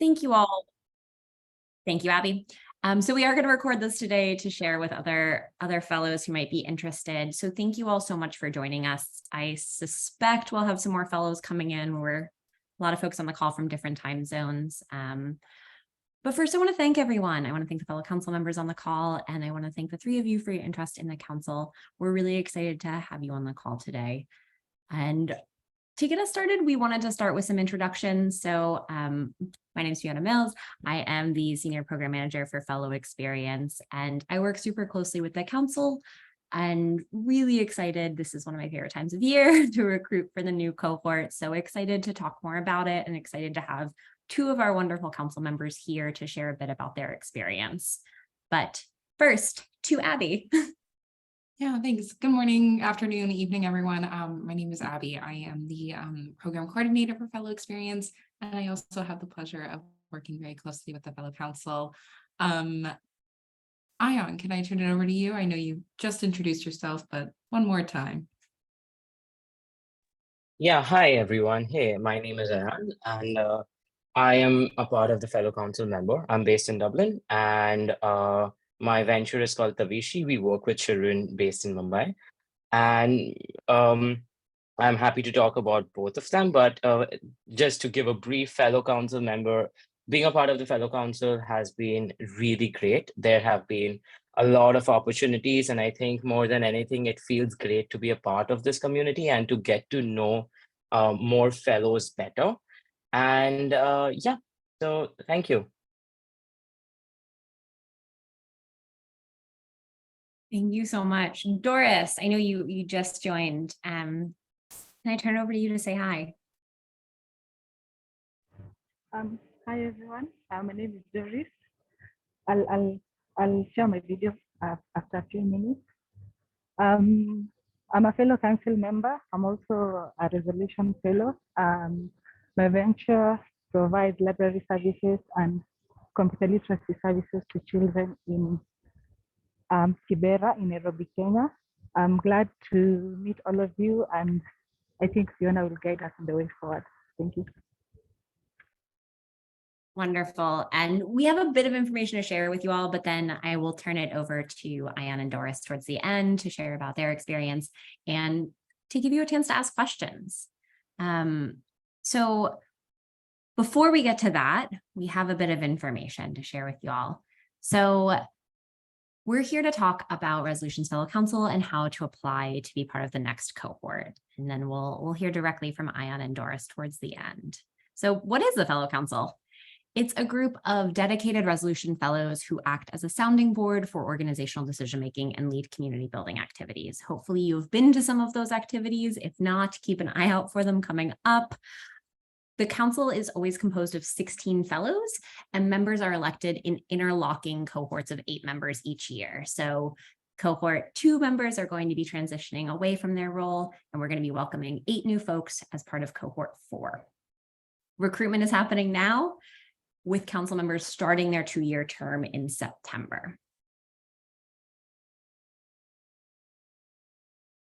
Thank you all. Thank you, Abby. So we are going to record this today to share with other fellows who might be interested. So thank you all so much for joining us. I suspect we'll have some more fellows coming in. We're a lot of folks on the call from different time zones. But first, I want to thank everyone. I want to thank the fellow council members on the call, and I want to thank the three of you for your interest in the council. We're really excited to have you on the call today. And to get us started, we wanted to start with some introductions. So my name is Fiona Mills. I am the Senior Program Manager for Fellow Experience, and I work super closely with the council and really excited. This is one of my favorite times of year to recruit for the new cohort. So excited to talk more about it and excited to have two of our wonderful council members here to share a bit about their experience. But first, to Abby. Yeah, thanks. Good morning, afternoon, evening, everyone. My name is Abby. I am the program coordinator for Fellow Experience, and I also have the pleasure of working very closely with the Fellow Council. Ayan, can I turn it over to you? I know you just introduced yourself, but one more time. Yeah, hi everyone. Hey, my name is Ayan, and I am a part of the Fellow Council member. I'm based in Dublin, and my venture is called Tavishi. We work with children based in Mumbai, and I'm happy to talk about both of them. But just to give a brief Fellow Council member, being a part of the Fellow Council has been really great. There have been a lot of opportunities, and I think more than anything, it feels great to be a part of this community and to get to know more fellows better. And yeah, so thank you. Thank you so much. Doris, I know you just joined. Can I turn it over to you to say hi? Hi everyone. My name is Doris. I'll share my video after a few minutes. I'm a fellow council member. I'm also a resolution fellow. My venture provides library services and computer literacy services to children in Kibera in Nairobi, Kenya. I'm glad to meet all of you, and I think Fiona will guide us in the way forward. Thank you. Wonderful. And we have a bit of information to share with you all, but then I will turn it over to Ayan and Doris towards the end to share about their experience and to give you a chance to ask questions. So before we get to that, we have a bit of information to share with you all. So we're here to talk about Resolutions Fellow Council and how to apply to be part of the next cohort. And then we'll hear directly from Ayan and Doris towards the end. So what is the Fellow Council? It's a group of dedicated resolution fellows who act as a sounding board for organizational decision-making and lead community building activities. Hopefully you've been to some of those activities. If not, keep an eye out for them coming up. The council is always composed of 16 fellows, and members are elected in interlocking cohorts of 8 members each year. So cohort 2 members are going to be transitioning away from their role, and we're going to be welcoming 8 new folks as part of cohort 4. Recruitment is happening now, with council members starting their 2-year term in September.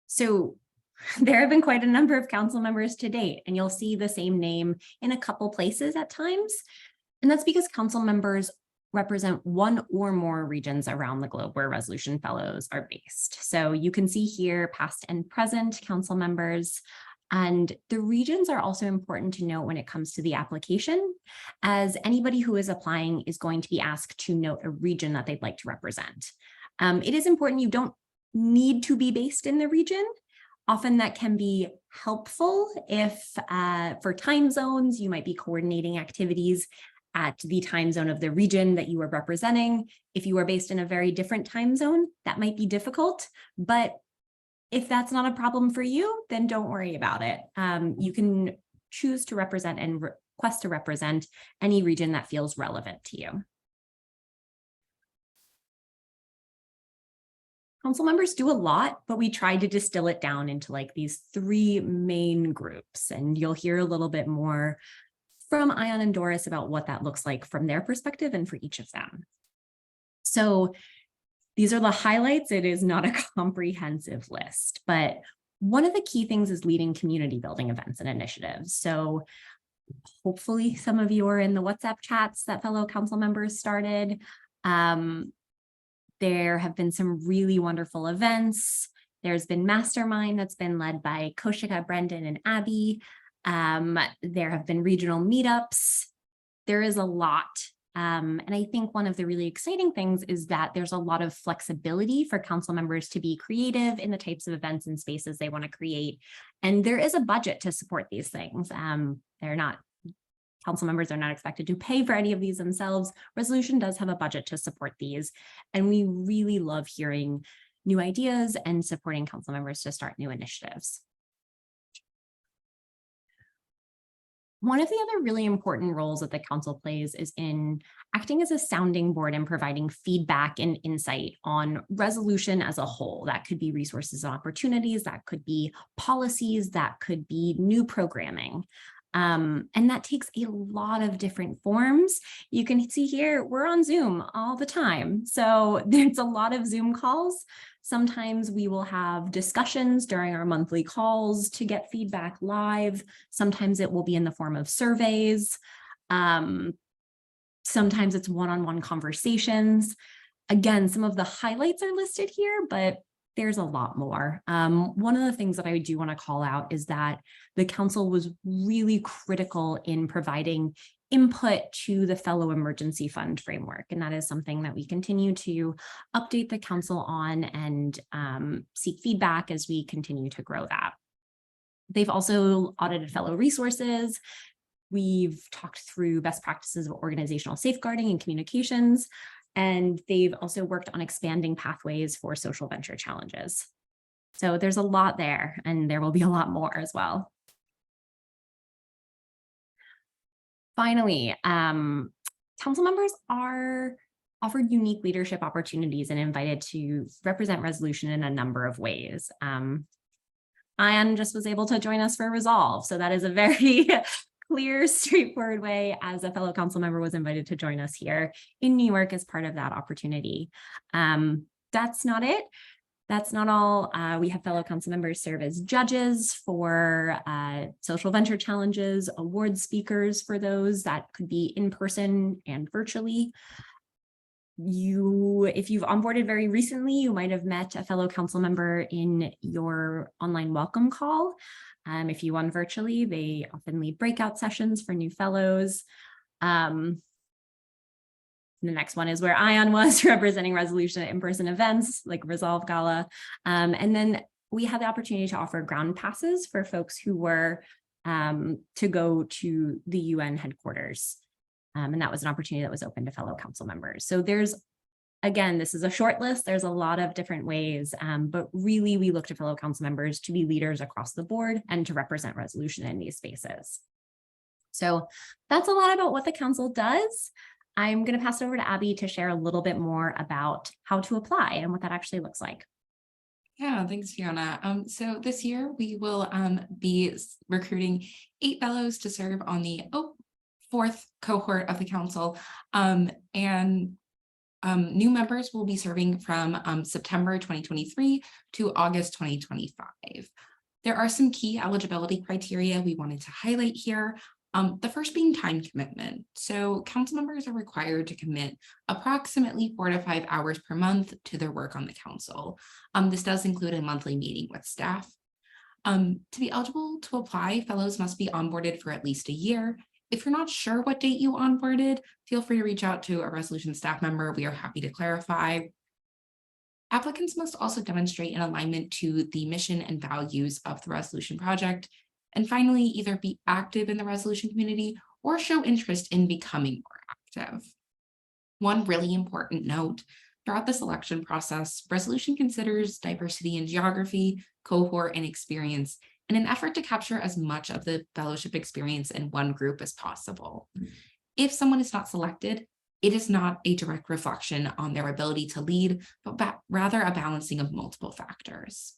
So there have been quite a number of council members to date, and you'll see the same name in a couple places at times. And that's because council members represent one or more regions around the globe where resolution fellows are based. So you can see here past and present council members. And the regions are also important to note when it comes to the application, as anybody who is applying is going to be asked to note a region that they'd like to represent. It is important you don't need to be based in the region. Often that can be helpful if for time zones, you might be coordinating activities at the time zone of the region that you are representing. If you are based in a very different time zone, that might be difficult, but if that's not a problem for you, then don't worry about it. You can choose to represent and request to represent any region that feels relevant to you. Council members do a lot, but we tried to distill it down into like these 3 main groups, and you'll hear a little bit more from Ayan and Doris about what that looks like from their perspective and for each of them. So these are the highlights. It is not a comprehensive list, but one of the key things is leading community building events and initiatives. So Hopefully some of you are in the WhatsApp chats that fellow council members started. There have been some really wonderful events. There's been Mastermind that's been led by Koshika, Brendan, and Abby. There have been regional meetups. There is a lot. And I think one of the really exciting things is that there's a lot of flexibility for council members to be creative in the types of events and spaces they want to create. And there is a budget to support these things. Council members are not expected to pay for any of these themselves. Resolution does have a budget to support these. And we really love hearing new ideas and supporting council members to start new initiatives. One of the other really important roles that the council plays is in acting as a sounding board and providing feedback and insight on resolution as a whole. That could be resources and opportunities, that could be policies, that could be new programming. And that takes a lot of different forms. You can see here, we're on Zoom all the time. So there's a lot of Zoom calls. Sometimes we will have discussions during our monthly calls to get feedback live. Sometimes it will be in the form of surveys. Sometimes it's one-on-one conversations. Again, some of the highlights are listed here, but there's a lot more. One of the things that I do want to call out is that the council was really critical in providing input to the Fellow Emergency Fund framework. And that is something that we continue to update the council on and seek feedback as we continue to grow that. They've also audited fellow resources. We've talked through best practices of organizational safeguarding and communications. And they've also worked on expanding pathways for social venture challenges. So there's a lot there, and there will be a lot more as well. Finally, council members are offered unique leadership opportunities and invited to represent resolution in a number of ways. Ian just was able to join us for Resolve. So that is a very clear, straightforward way as a fellow council member was invited to join us here in New York as part of that opportunity. That's not it. That's not all. We have fellow council members serve as judges for social venture challenges, award speakers for those that could be in person and virtually. If you've onboarded very recently, you might have met a fellow council member in your online welcome call. If you won virtually, they often lead breakout sessions for new fellows. The next one is where Ion was representing resolution at in-person events like Resolve Gala. And then we had the opportunity to offer ground passes for folks who were to go to the UN headquarters. And that was an opportunity that was open to fellow council members. So again, this is a short list. There's a lot of different ways, but really we look to fellow council members to be leaders across the board and to represent resolution in these spaces. So that's a lot about what the council does. I'm going to pass it over to Abby to share a little bit more about how to apply and what that actually looks like. Yeah, thanks, Fiona. So this year we will be recruiting 8 fellows to serve on the 4th cohort of the council, and new members will be serving from September 2023 to August 2025. There are some key eligibility criteria we wanted to highlight here. The first being time commitment. So council members are required to commit approximately 4 to 5 hours per month to their work on the council. This does include a monthly meeting with staff. To be eligible to apply, fellows must be onboarded for at least a year. If you're not sure what date you onboarded, feel free to reach out to a resolution staff member. We are happy to clarify. Applicants must also demonstrate an alignment to the mission and values of the resolution project. And finally, either be active in the resolution community or show interest in becoming more active. One really important note, throughout the selection process, resolution considers diversity in geography, cohort, and experience in an effort to capture as much of the fellowship experience in one group as possible. If someone is not selected, it is not a direct reflection on their ability to lead, but rather a balancing of multiple factors.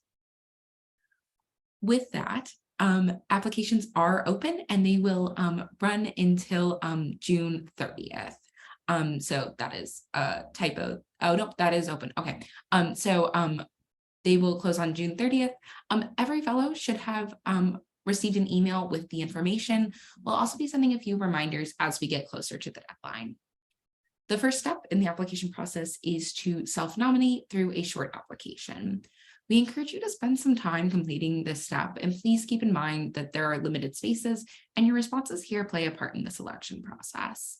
With that, applications are open and they will run until June 30th. So that is a typo. Oh no, that is open. Okay. They will close on June 30th. Every fellow should have received an email with the information. We'll also be sending a few reminders as we get closer to the deadline. The first step in the application process is to self-nominate through a short application. We encourage you to spend some time completing this step, and please keep in mind that there are limited spaces and your responses here play a part in the selection process.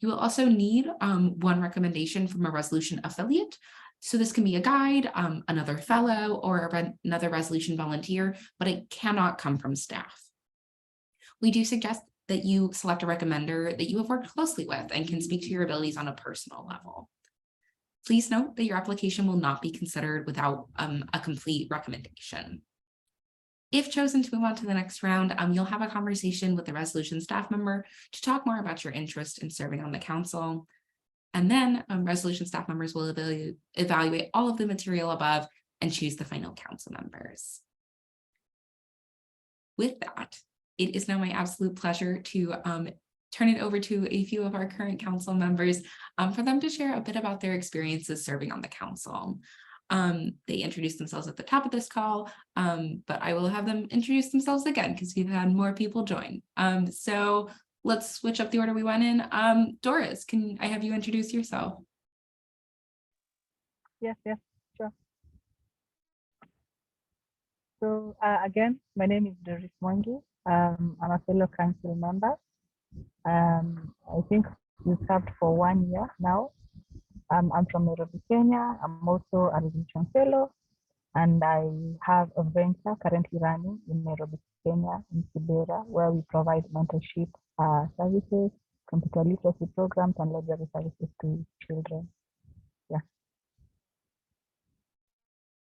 You will also need one recommendation from a resolution affiliate. So this can be a guide, another fellow, or another resolution volunteer, but it cannot come from staff. We do suggest that you select a recommender that you have worked closely with and can speak to your abilities on a personal level. Please note that your application will not be considered without a complete recommendation. If chosen to move on to the next round, you'll have a conversation with the resolution staff member to talk more about your interest in serving on the council. And then resolution staff members will evaluate all of the material above and choose the final council members. With that, it is now my absolute pleasure to turn it over to a few of our current council members for them to share a bit about their experiences serving on the council. They introduced themselves at the top of this call, but I will have them introduce themselves again because we've had more people join. So let's switch up the order we went in. Doris, can I have you introduce yourself? Yes, sure. So again, my name is Doris Mwangi. I'm a fellow council member. I think we served for 1 year now. I'm from Nairobi, Kenya. I'm also a resolution fellow, and I have a venture currently running in Nairobi, Kenya, in Kibera, where we provide mentorship services, computer literacy programs, and library services to children. Yeah.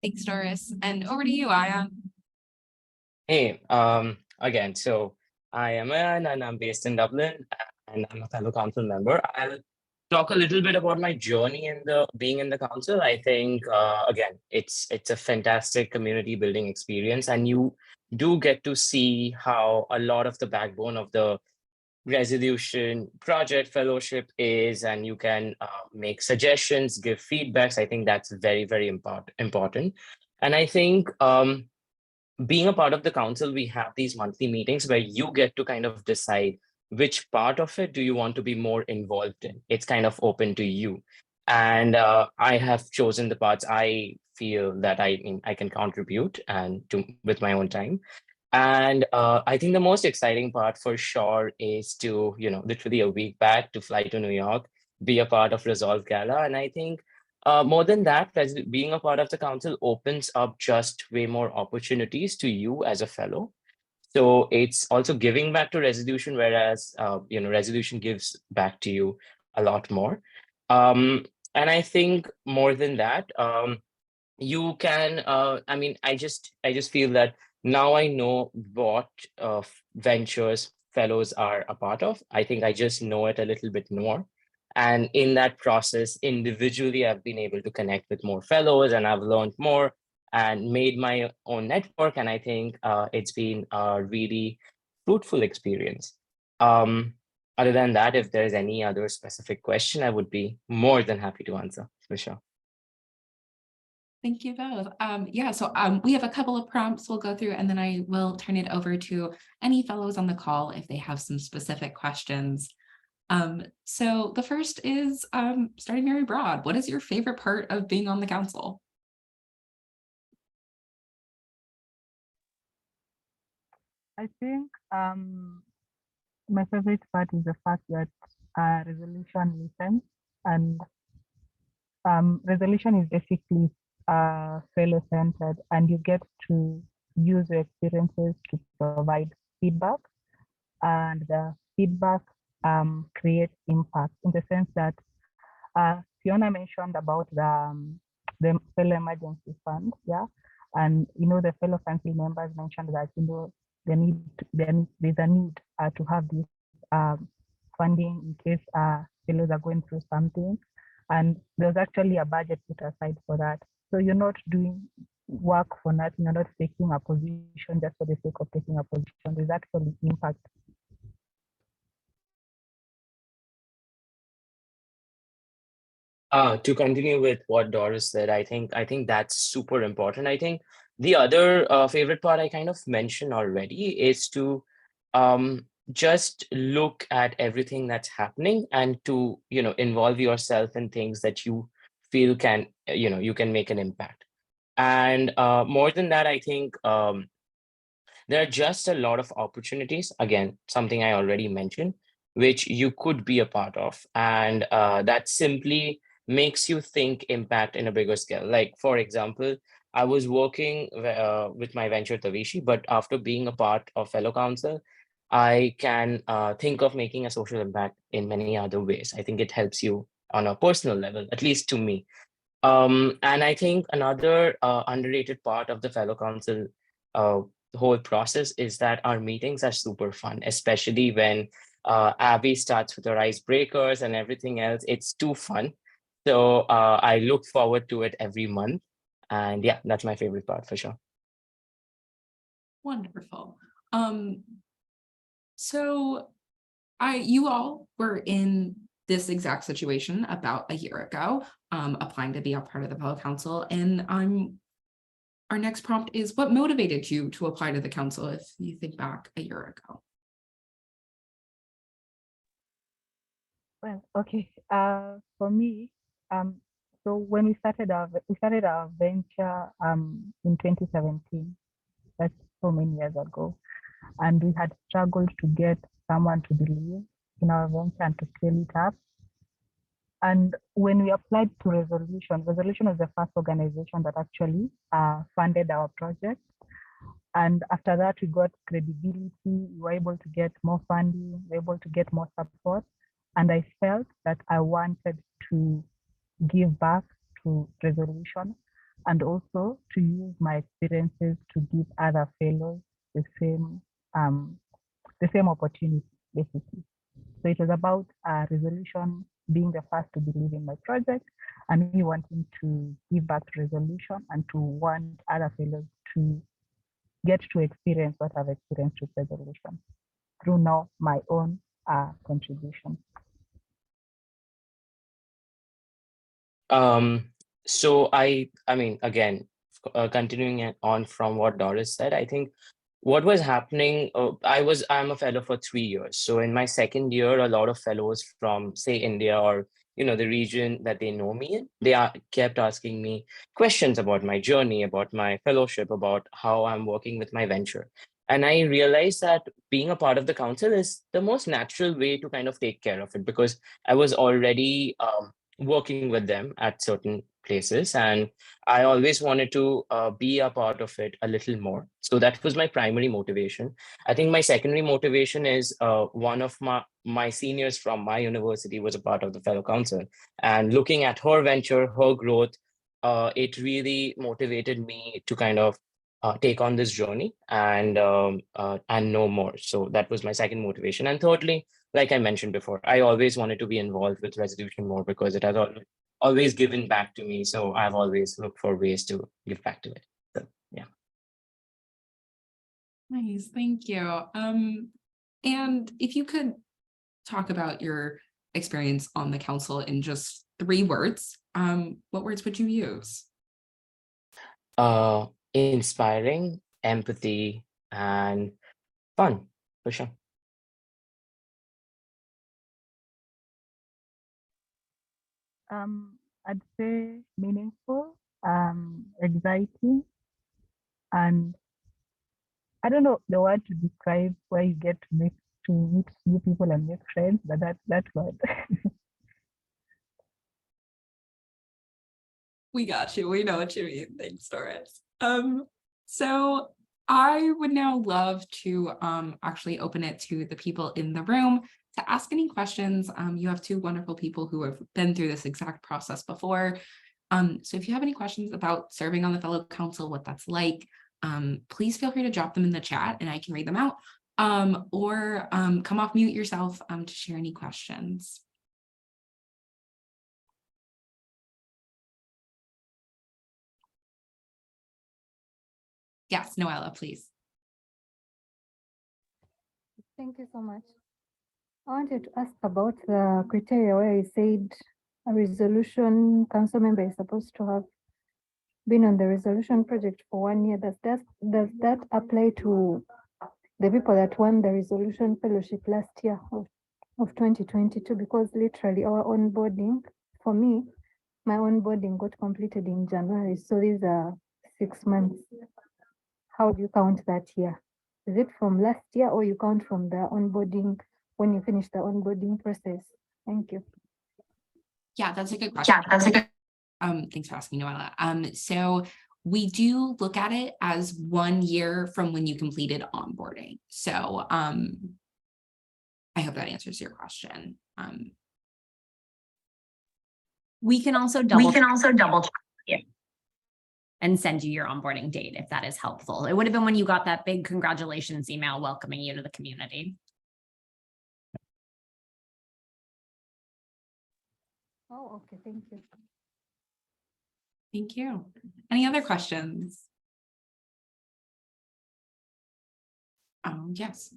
Thanks, Doris. And over to you, Aya. Hey, again, so I am Ayan and I'm based in Dublin and I'm a fellow council member. I'll talk a little bit about my journey in being in the council. I think again, it's a fantastic community building experience, and you do get to see how a lot of the backbone of the resolution project fellowship is, and you can make suggestions, give feedbacks. I think that's very, very important. And I think being a part of the council, we have these monthly meetings where you get to kind of decide which part of it do you want to be more involved in. It's kind of open to you. And I have chosen the parts I feel that I can contribute and with my own time. And I think the most exciting part for sure is to, literally a week back to fly to New York, be a part of Resolve Gala. And I think more than that, being a part of the council opens up just way more opportunities to you as a fellow. So it's also giving back to resolution, whereas resolution gives back to you a lot more. And I think more than that, you can. I just feel that now I know what ventures fellows are a part of. I think I just know it a little bit more. And in that process, individually, I've been able to connect with more fellows and I've learned more and made my own network. And I think it's been a really fruitful experience. Other than that, if there's any other specific question, I would be more than happy to answer, for sure. Thank you both. So we have a couple of prompts we'll go through, and then I will turn it over to any fellows on the call if they have some specific questions. So the first is starting very broad. What is your favorite part of being on the council? I think my favorite part is the fact that resolution listens, and resolution is basically fellow-centered, and you get to use your experiences to provide feedback, and the feedback creates impact in the sense that Fiona mentioned about the fellow emergency fund, yeah, and the fellow council members mentioned that there's a need to have this funding in case fellows are going through something, and there's actually a budget put aside for that. So you're not doing work for nothing. You're not taking a position just for the sake of taking a position. There's actually impact. To continue with what Doris said, I think that's super important. I think The other favorite part I kind of mentioned already is to just look at everything that's happening and to, involve yourself in things that you feel can, you can make an impact. And more than that, I think there are just a lot of opportunities, again, something I already mentioned, which you could be a part of. And that simply makes you think impact in a bigger scale. Like, for example, I was working with my venture Tavishi, but after being a part of Fellow Council, I can think of making a social impact in many other ways. I think it helps you on a personal level, at least to me. And I think another underrated part of the Fellow Council uh, whole process is that our meetings are super fun, especially when Abby starts with her icebreakers and everything else. It's too fun. So I look forward to it every month. And yeah, that's my favorite part for sure. Wonderful. So you all were in this exact situation about a year ago, applying to be a part of the Fellow Council. And our next prompt is, what motivated you to apply to the council if you think back a year ago? Well, okay. For me, so when we started our venture in 2017. That's so many years ago, and we had struggled to get someone to believe in our venture and to scale it up. And when we applied to Resolution was the first organization that actually funded our project. And after that, we got credibility. We were able to get more funding. We were able to get more support. And I felt that I wanted to give back to Resolution and also to use my experiences to give other fellows the same opportunity, basically. So it was about Resolution being the first to believe in my project and me wanting to give back to Resolution and to want other fellows to get to experience what I've experienced with Resolution through now my own contribution. So I mean, again, continuing on from what Doris said, I think what was happening, I'm a fellow for 3 years. So in my second year, a lot of fellows from, say, India or, the region that they know me in, kept asking me questions about my journey, about my fellowship, about how I'm working with my venture. And I realized that being a part of the council is the most natural way to kind of take care of it, because I was already working with them at certain places, and I always wanted to be a part of it a little more. So that was my primary motivation. I think my secondary motivation is one of my seniors from my university was a part of the Fellow Council, and looking at her venture, her growth, it really motivated me to kind of take on this journey and know more. So that was my second motivation. And thirdly, like I mentioned before, I always wanted to be involved with Resolution more because it has always given back to me. So I've always looked for ways to give back to it. So yeah. Nice, thank you. And if you could talk about your experience on the council in just 3 words, what words would you use? Inspiring, empathy, and fun, for sure. I'd say meaningful, exciting, and I don't know the word to describe where you get to meet new people and make friends, but that word. We got you. We know what you mean. Thanks, Doris. So I would now love to actually open it to the people in the room to ask any questions. You have 2 wonderful people who have been through this exact process before. So if you have any questions about serving on the Fellow Council, what that's like, please feel free to drop them in the chat and I can read them out. Or come off mute yourself to share any questions. Yes, Noella, please. Thank you so much. I wanted to ask about the criteria where you said a Resolution council member is supposed to have been on the resolution project for 1 year. Does that apply to the people that won the resolution fellowship last year of 2022? Because literally our onboarding, for me, my onboarding got completed in January. So these are 6 months. How do you count that year? Is it from last year or you count from the onboarding when you finish the onboarding process? Thank you. Yeah, that's a good question. Thanks for asking, Noella. So we do look at it as 1 year from when you completed onboarding. So I hope that answers your question. We can also double check and send you your onboarding date if that is helpful. It would have been when you got that big congratulations email welcoming you to the community. Oh, okay, thank you. Thank you. Any other questions? Yes,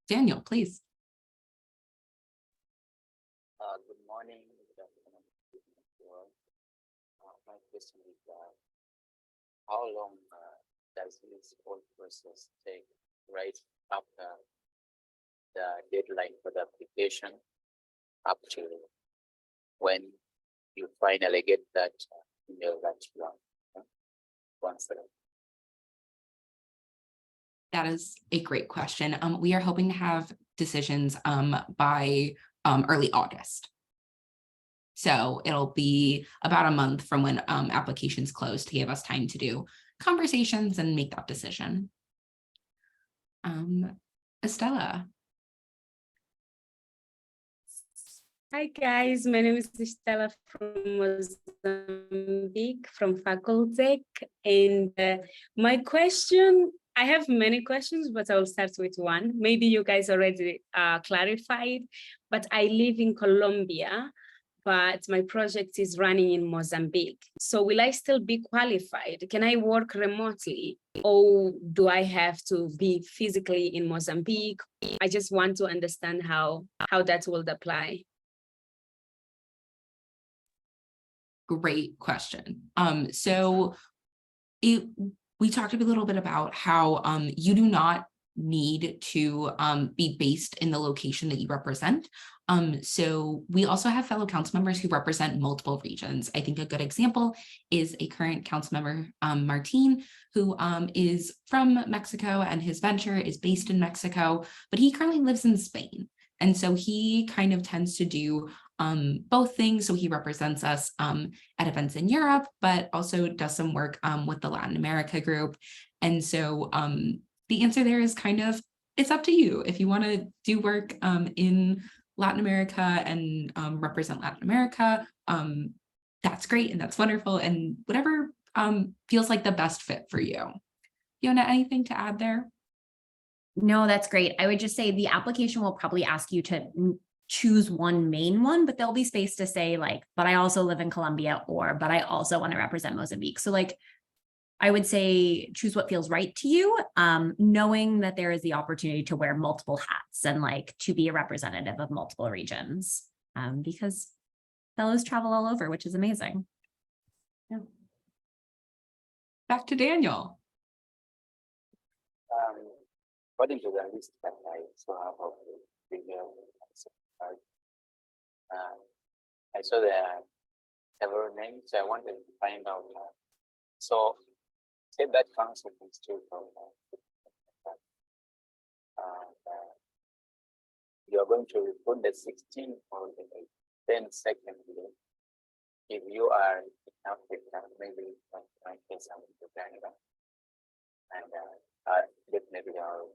Daniel, please. Good morning. Good afternoon. My question is how long does this whole process take right after the deadline for the application up to when you finally get that email that you want? That is a great question. We are hoping to have decisions by early August. So it'll be about a month from when applications close to give us time to do conversations and make that decision. Estella. Hi guys, my name is Estella from Mozambique, from Facultech, and my question, I have many questions, but I'll start with one. Maybe you guys already clarified, but I live in Colombia, but my project is running in Mozambique. So will I still be qualified? Can I work remotely, or do I have to be physically in Mozambique? I just want to understand how that will apply. Great question. So we talked a little bit about how you do not need to be based in the location that you represent. So we also have fellow council members who represent multiple regions. I think a good example is a current council member, Martin, who is from Mexico and his venture is based in Mexico, but he currently lives in Spain. And so he kind of tends to do both things. So he represents us at events in Europe, but also does some work with the Latin America group. And so the answer there is kind of, it's up to you. If you want to do work in Latin America and represent Latin America, that's great and that's wonderful. And whatever feels like the best fit for you. Fiona, anything to add there? No, that's great. I would just say the application will probably ask you to choose one main one, but there'll be space to say like, but I also live in Colombia, or, but I also want to represent Mozambique. So like, I would say choose what feels right to you, knowing that there is the opportunity to wear multiple hats and like to be a representative of multiple regions, because fellows travel all over, which is amazing. Yeah. Back to Daniel. According to the list that I saw of the video, I saw there are several names. So I wanted to find out. So say that council is still you're going to report the 16th or the 10th secondly. If you are in Africa, maybe my case I'm in Uganda, and definitely I'll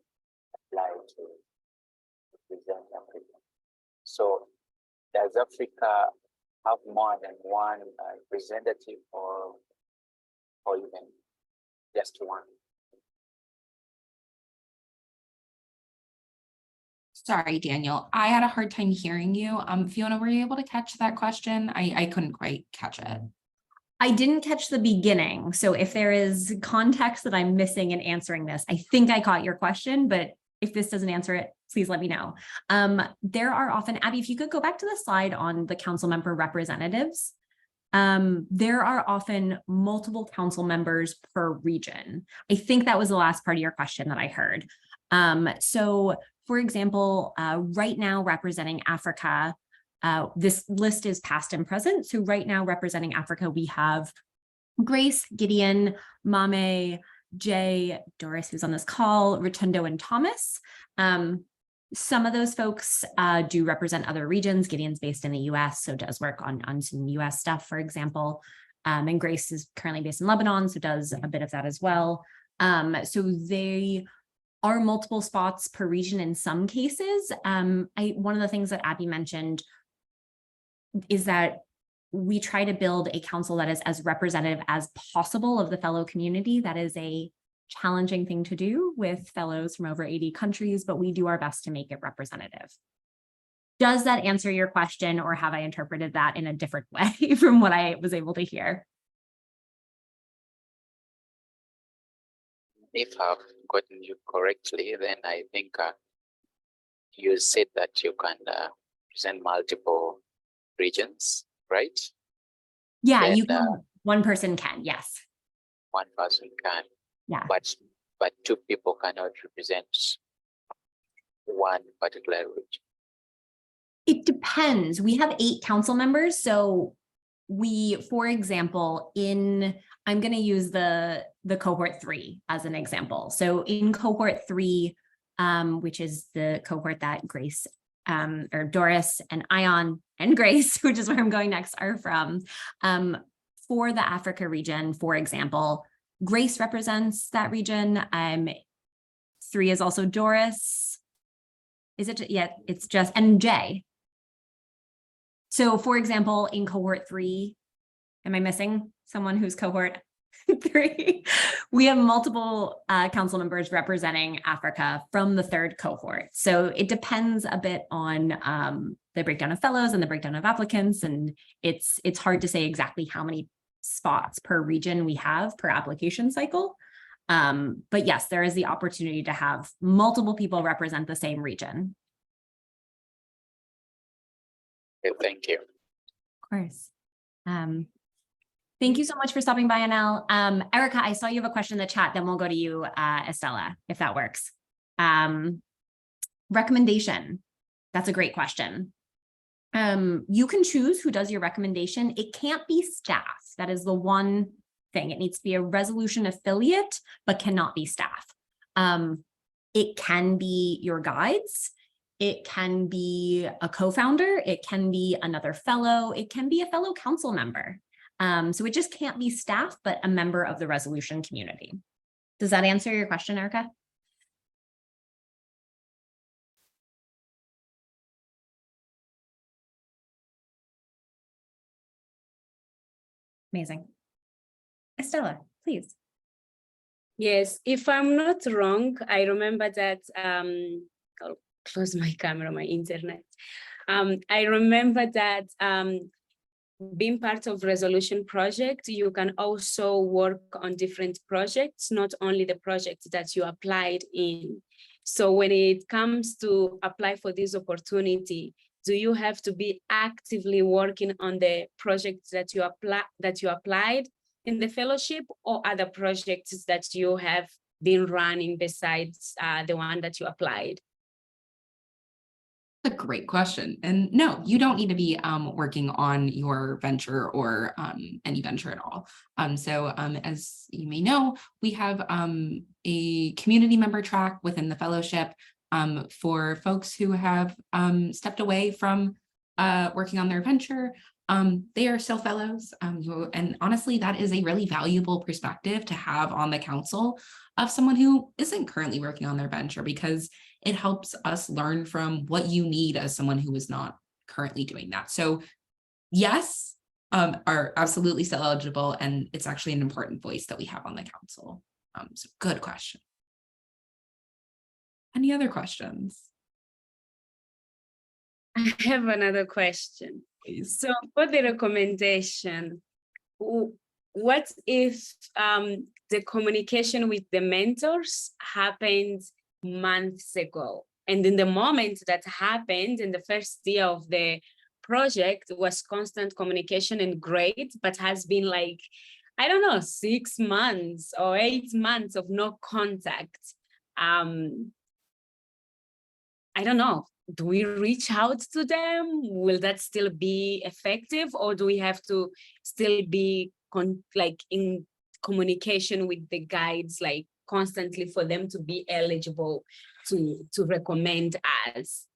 apply to represent Africa. So does Africa have more than one representative, or even just one? Sorry, Daniel, I had a hard time hearing you. Fiona, were you able to catch that question? I couldn't quite catch it. I didn't catch the beginning. So if there is context that I'm missing in answering this, I think I caught your question, but if this doesn't answer it, please let me know. There are often, Abby, if you could go back to the slide on the council member representatives, there are often multiple council members per region. I think that was the last part of your question that I heard. So for example, right now representing Africa, this list is past and present. So right now representing Africa, we have Grace, Gideon, Mame, Jay, Doris, who's on this call, Rotundo, and Thomas. Some of those folks do represent other regions. Gideon's based in the US, so does work on some US stuff, for example. And Grace is currently based in Lebanon, so does a bit of that as well. So they are multiple spots per region in some cases. One of the things that Abby mentioned is that we try to build a council that is as representative as possible of the fellow community. That is a challenging thing to do with fellows from over 80 countries, but we do our best to make it representative. Does that answer your question, or have I interpreted that in a different way from what I was able to hear? If I've gotten you correctly, then I think you said that you can present multiple regions, right? Yeah, Then, you can. One person can, yes. One person can. Yeah. But two people cannot represent one particular region. It depends. We have 8 council members. So we, for example, I'm going to use the cohort 3 as an example. So in cohort 3, which is the cohort that Grace or Doris and Ion and Grace, which is where I'm going next, are from, for the Africa region, for example, Grace represents that region. 3 is also Doris. Is it? Yeah, it's just, and Jay. So for example, in cohort 3, am I missing someone who's cohort 3? We have multiple council members representing Africa from the 3rd cohort. So it depends a bit on the breakdown of fellows and the breakdown of applicants. And it's hard to say exactly how many spots per region we have per application cycle. But yes, there is the opportunity to have multiple people represent the same region. Okay, thank you. Of course. Thank you so much for stopping by, Anel. Erica, I saw you have a question in the chat, then we'll go to you, Estella, if that works. Recommendation. That's a great question. You can choose who does your recommendation. It can't be staff. That is the one thing. It needs to be a resolution affiliate, but cannot be staff. It can be your guides. It can be a co-founder. It can be another fellow. It can be a fellow council member. So it just can't be staff, but a member of the resolution community. Does that answer your question, Erica? Amazing. Estella, please. Yes, if I'm not wrong, I remember that, I'll close my camera, my internet. I remember that being part of Resolution Project, you can also work on different projects, not only the project that you applied in. So when it comes to apply for this opportunity, do you have to be actively working on the projects that you applied in the fellowship, or other projects that you have been running besides the one that you applied? A great question. And no, you don't need to be working on your venture or any venture at all. So as you may know, we have a community member track within the fellowship for folks who have stepped away from working on their venture. They are still fellows. And honestly, that is a really valuable perspective to have on the council of someone who isn't currently working on their venture, because it helps us learn from what you need as someone who is not currently doing that. So yes, are absolutely still eligible. And it's actually an important voice that we have on the council. So good question. Any other questions? I have another question. Please. So for the recommendation, what if the communication with the mentors happened months ago? And in the moment that happened in the first year of the project was constant communication and great, but has been like, I don't know, 6 months or 8 months of no contact. I don't know. Do we reach out to them? Will that still be effective, or do we have to still be in communication with the guides like constantly for them to be eligible to recommend us?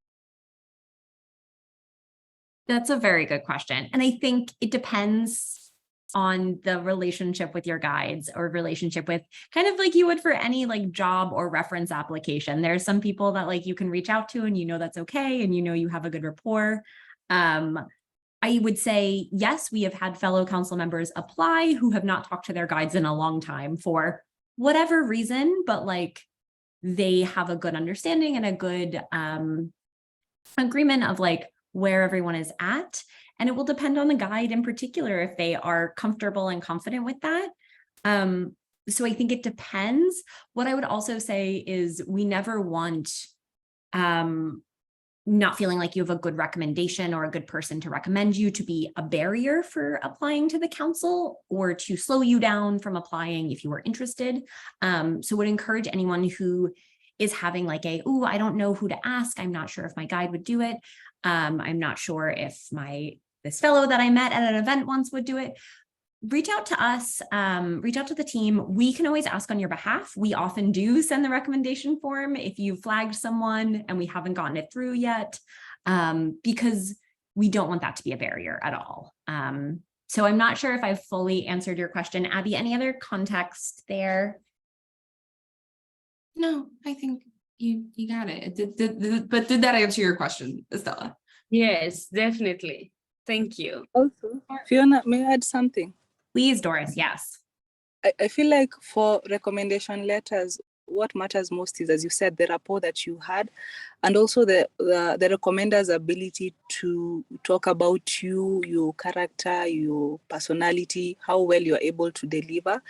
That's a very good question. And I think it depends on the relationship with your guides or relationship with kind of like you would for any like job or reference application. There's some people that like you can reach out to and you know that's okay and you know you have a good rapport. I would say, yes, we have had fellow council members apply who have not talked to their guides in a long time for whatever reason, but like they have a good understanding and a good agreement of like where everyone is at. And it will depend on the guide in particular if they are comfortable and confident with that. So I think it depends. What I would also say is we never want not feeling like you have a good recommendation or a good person to recommend you to be a barrier for applying to the council or to slow you down from applying if you were interested. So would encourage anyone who is having like oh, I don't know who to ask. I'm not sure if my guide would do it. I'm not sure if this fellow that I met at an event once would do it. Reach out to us, reach out to the team. We can always ask on your behalf. We often do send the recommendation form if you flagged someone and we haven't gotten it through yet, because we don't want that to be a barrier at all. So I'm not sure if I've fully answered your question. Abby, any other context there? No, I think you got it. But did that answer your question, Estella? Yes, definitely. Thank you. Also, Fiona, may I add something? Please, Doris, yes. I feel like for recommendation letters, what matters most is, as you said, the rapport that you had, and also the recommender's ability to talk about you, your character, your personality, how well you're able to deliver.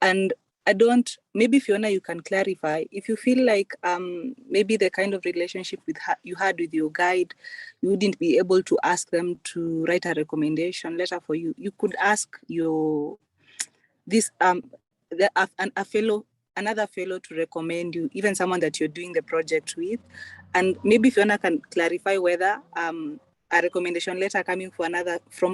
And maybe Fiona, you can clarify if you feel like maybe the kind of relationship you had with your guide, you wouldn't be able to ask them to write a recommendation letter for you. You could ask another fellow to recommend you, even someone that you're doing the project with. And maybe Fiona can clarify whether a recommendation letter coming from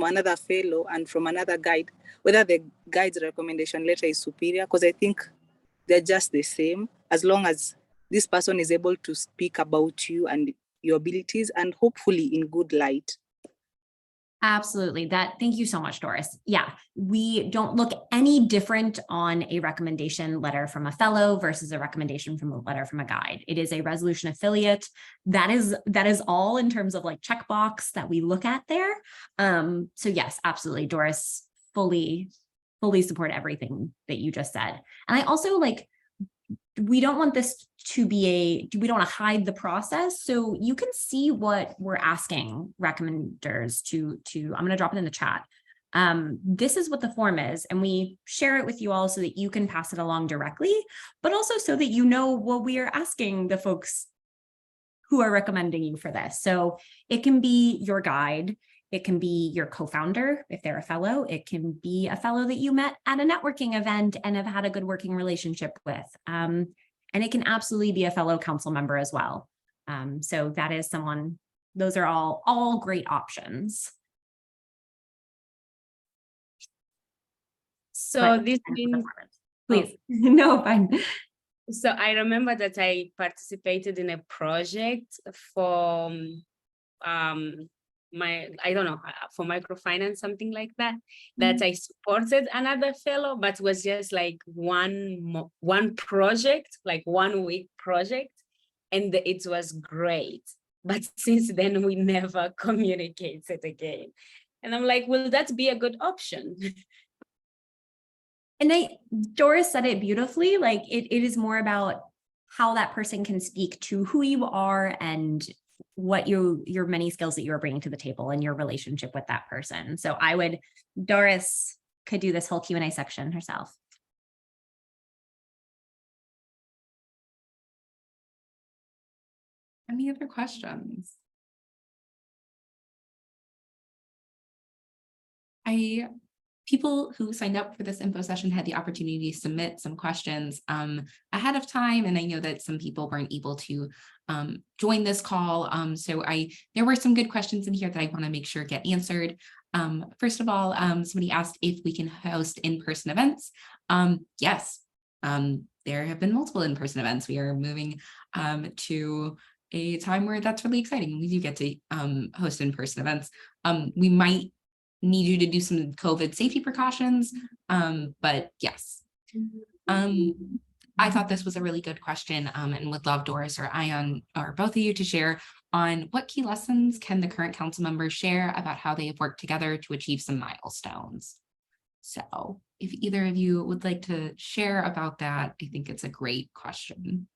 another fellow and from another guide, whether the guide's recommendation letter is superior, because I think they're just the same, as long as this person is able to speak about you and your abilities, and hopefully in good light. Absolutely. Thank you so much, Doris. Yeah, we don't look any different on a recommendation letter from a fellow versus a recommendation from a letter from a guide. It is a resolution affiliate. That is all in terms of like checkbox that we look at there. So yes, absolutely, Doris, fully support everything that you just said. And I also we don't want this to be we don't want to hide the process. So you can see what we're asking recommenders to, I'm going to drop it in the chat. This is what the form is, and we share it with you all so that you can pass it along directly, but also so that you know what we are asking the folks who are recommending you for this. So it can be your guide. It can be your co-founder, if they're a fellow. It can be a fellow that you met at a networking event and have had a good working relationship with. And it can absolutely be a fellow council member as well. So that is someone, those are all great options. So this means, please, no, fine. So I remember that I participated in a project for for microfinance, something like that, that I supported another fellow, but was just like one project, like 1 week project, and it was great. But since then we never communicated again, and I'm like, will that be a good option? And Doris said it beautifully. Like it is more about how that person can speak to who you are and what your many skills that you're bringing to the table and your relationship with that person. So Doris could do this whole Q&A section herself. Any other questions? People who signed up for this info session had the opportunity to submit some questions ahead of time. And I know that some people weren't able to join this call. So there were some good questions in here that I want to make sure get answered. First of all, somebody asked if we can host in-person events. Yes, there have been multiple in-person events. We are moving to a time where that's really exciting. We do get to host in-person events. We might need you to do some COVID safety precautions, but yes. I thought this was a really good question and would love Doris or Ion or both of you to share on what key lessons can the current council members share about how they have worked together to achieve some milestones. So if either of you would like to share about that, I think it's a great question.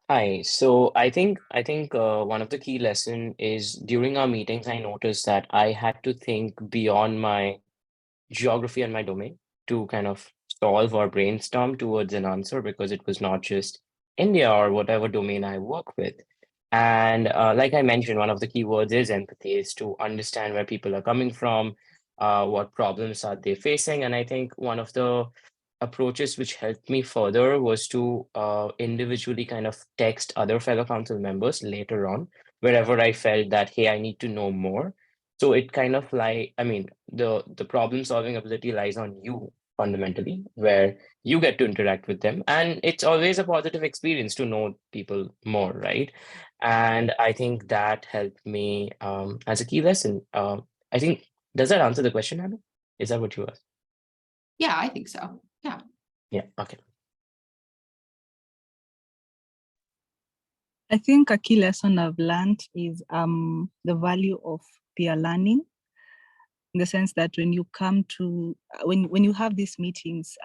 Hi. So I think one of the key lesson is during our meetings, I noticed that I had to think beyond my geography and my domain to kind of solve or brainstorm towards an answer, because it was not just India or whatever domain I work with. And like I mentioned, one of the key words is empathy, is to understand where people are coming from, what problems are they facing. And I think one of the approaches which helped me further was to individually kind of text other fellow council members later on, wherever I felt that, hey, I need to know more. So it kind of like, I mean, the problem solving ability lies on you fundamentally, where you get to interact with them. And it's always a positive experience to know people more, right? And I think that helped me as a key lesson. I think, does that answer the question, Abby? Is that what you asked? Yeah, I think so. Yeah. Yeah, okay. I think a key lesson I've learned is the value of peer learning, in the sense that when you come to, when you have these meetings,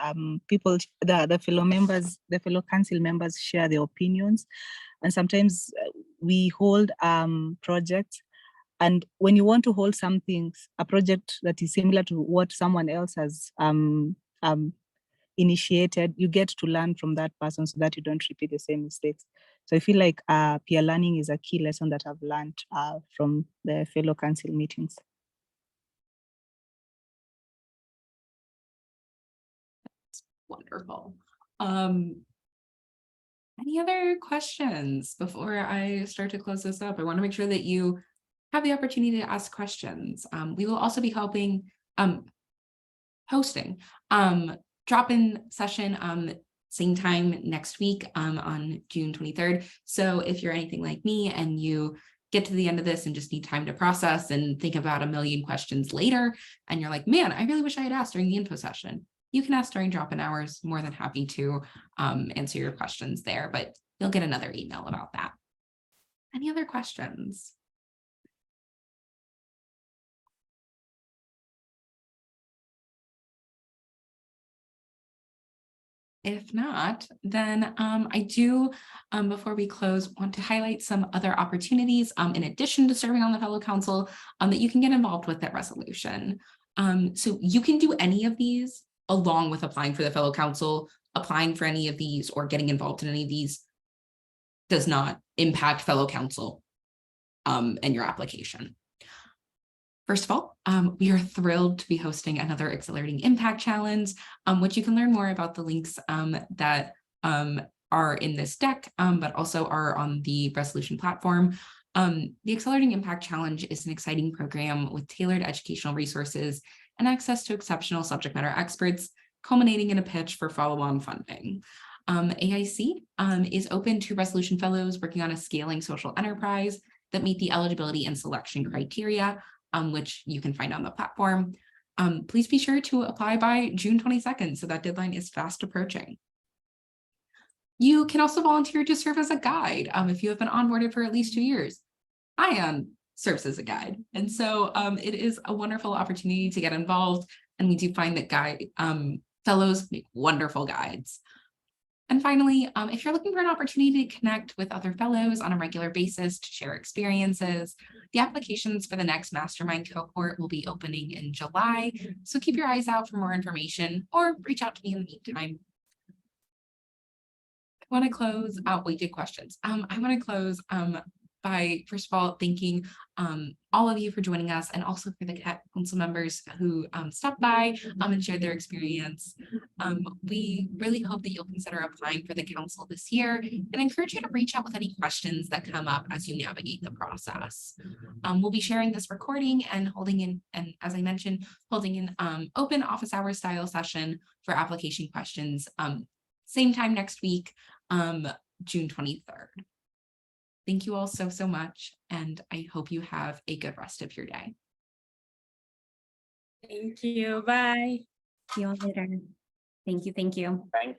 people, the fellow members, the fellow council members share their opinions. And sometimes we hold projects, and when you want to hold something, a project that is similar to what someone else has initiated, you get to learn from that person so that you don't repeat the same mistakes. So I feel like peer learning is a key lesson that I've learned from the fellow council meetings. Wonderful. Any other questions before I start to close this up? I want to make sure that you have the opportunity to ask questions. We will also be helping hosting drop-in session same time next week on June 23rd. So if you're anything like me and you get to the end of this and just need time to process and think about a million questions later, and you're like, man, I really wish I had asked during the info session, you can ask during drop-in hours. More than happy to answer your questions there, but you'll get another email about that. Any other questions? If not, then I do, before we close, want to highlight some other opportunities in addition to serving on the fellow council that you can get involved with that resolution. So you can do any of these along with applying for the fellow council. Applying for any of these or getting involved in any of these does not impact fellow council and your application. First of all, we are thrilled to be hosting another Accelerating Impact Challenge, which you can learn more about the links that are in this deck, but also are on the resolution platform. The Accelerating Impact Challenge is an exciting program with tailored educational resources and access to exceptional subject matter experts, culminating in a pitch for follow-on funding. AIC is open to resolution fellows working on a scaling social enterprise that meet the eligibility and selection criteria, which you can find on the platform. Please be sure to apply by June 22nd, so that deadline is fast approaching. You can also volunteer to serve as a guide if you have been onboarded for at least 2 years. Ion serves as a guide, and so it is a wonderful opportunity to get involved, and we do find that fellows make wonderful guides. And finally, if you're looking for an opportunity to connect with other fellows on a regular basis to share experiences, the applications for the next mastermind cohort will be opening in July. So keep your eyes out for more information or reach out to me in the meantime. I want to close out, we did questions. I want to close by, first of all, thanking all of you for joining us and also for the council members who stopped by and shared their experience. We really hope that you'll consider applying for the council this year and encourage you to reach out with any questions that come up as you navigate the process. We'll be sharing this recording and and as I mentioned, holding an open office hours style session for application questions same time next week, June 23rd. Thank you all so much, and I hope you have a good rest of your day. Thank you. Bye. See you all later. Thank you. Thank you. Thank